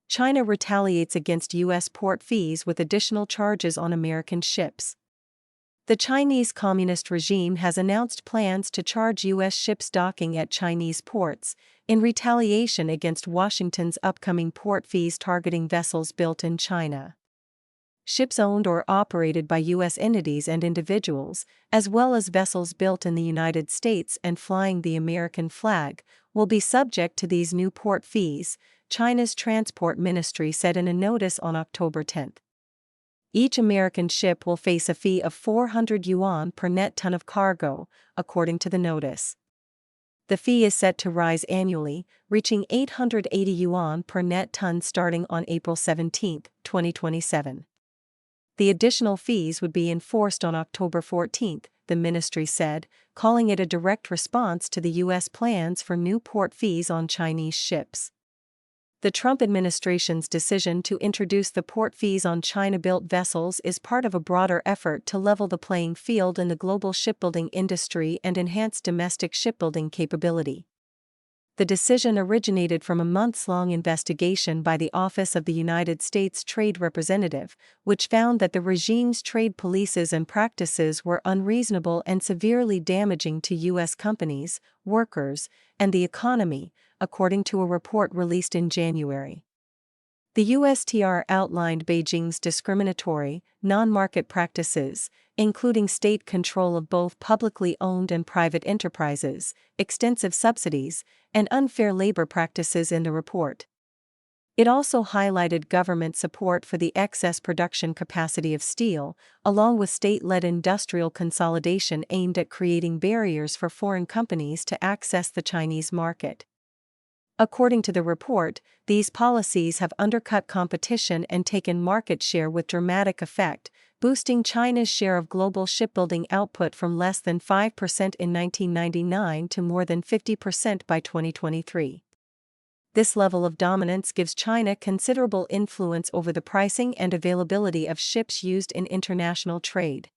China retaliates against U.S. port fees with additional charges on American ships. The Chinese Communist regime has announced plans to charge U.S. ships docking at Chinese ports, in retaliation against Washington's upcoming port fees targeting vessels built in China. Ships owned or operated by U.S. entities and individuals, as well as vessels built in the United States and flying the American flag, will be subject to these new port fees, China's Transport Ministry said in a notice on October 10. Each American ship will face a fee of 400 yuan per net ton of cargo, according to the notice. The fee is set to rise annually, reaching 880 yuan per net ton starting on April 17, 2027. The additional fees would be enforced on October 14, the ministry said, calling it a direct response to the U.S. plans for new port fees on Chinese ships. The Trump administration's decision to introduce the port fees on China-built vessels is part of a broader effort to level the playing field in the global shipbuilding industry and enhance domestic shipbuilding capability. The decision originated from a months-long investigation by the Office of the United States Trade Representative, which found that the regime's trade policies and practices were unreasonable and severely damaging to U.S. companies, workers, and the economy, according to a report released in January. The USTR outlined Beijing's discriminatory, non-market practices, including state control of both publicly owned and private enterprises, extensive subsidies, and unfair labor practices in the report. It also highlighted government support for the excess production capacity of steel, along with state-led industrial consolidation aimed at creating barriers for foreign companies to access the Chinese market. According to the report, these policies have undercut competition and taken market share with dramatic effect, boosting China's share of global shipbuilding output from less than 5% in 1999 to more than 50% by 2023. This level of dominance gives China considerable influence over the pricing and availability of ships used in international trade.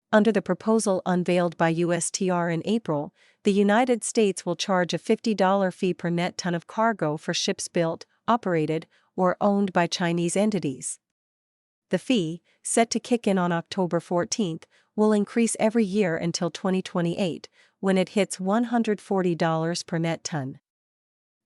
Under the proposal unveiled by USTR in April, the United States will charge a $50 fee per net ton of cargo for ships built, operated, or owned by Chinese entities. The fee, set to kick in on October 14, will increase every year until 2028, when it hits $140 per net ton.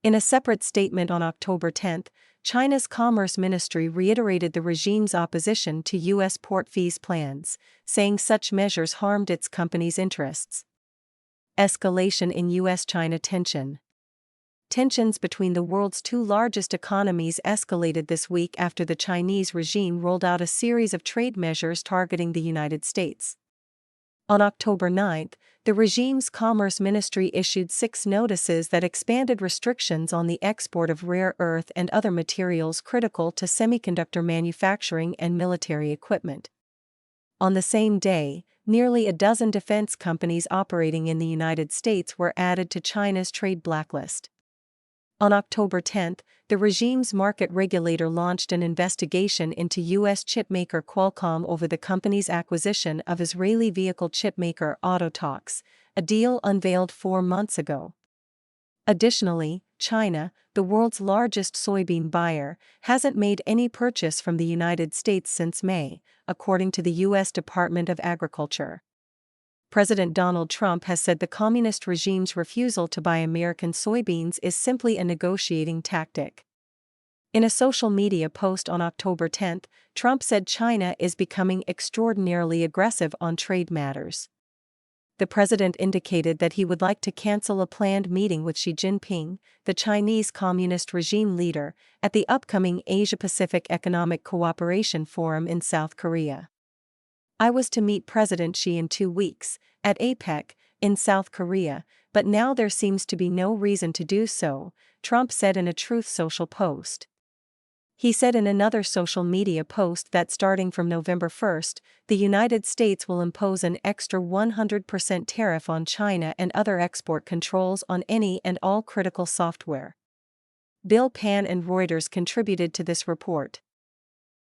In a separate statement on October 10, China's Commerce Ministry reiterated the regime's opposition to U.S. port fees plans, saying such measures harmed its company's interests. Escalation in U.S.-China tension. Tensions between the world's two largest economies escalated this week after the Chinese regime rolled out a series of trade measures targeting the United States. On October 9, the regime's Commerce Ministry issued 6 notices that expanded restrictions on the export of rare earth and other materials critical to semiconductor manufacturing and military equipment. On the same day, nearly a dozen defense companies operating in the United States were added to China's trade blacklist. On October 10, the regime's market regulator launched an investigation into U.S. chipmaker Qualcomm over the company's acquisition of Israeli vehicle chipmaker Autotalks, a deal unveiled 4 months ago. Additionally, China, the world's largest soybean buyer, hasn't made any purchase from the United States since May, according to the U.S. Department of Agriculture. President Donald Trump has said the communist regime's refusal to buy American soybeans is simply a negotiating tactic. In a social media post on October 10, Trump said China is becoming extraordinarily aggressive on trade matters. The president indicated that he would like to cancel a planned meeting with Xi Jinping, the Chinese Communist regime leader, at the upcoming Asia-Pacific Economic Cooperation Forum in South Korea. I was to meet President Xi in 2 weeks, at APEC, in South Korea, but now there seems to be no reason to do so, Trump said in a Truth Social post. He said in another social media post that starting from November 1, the United States will impose an extra 100% tariff on China and other export controls on any and all critical software. Bill Pan and Reuters contributed to this report.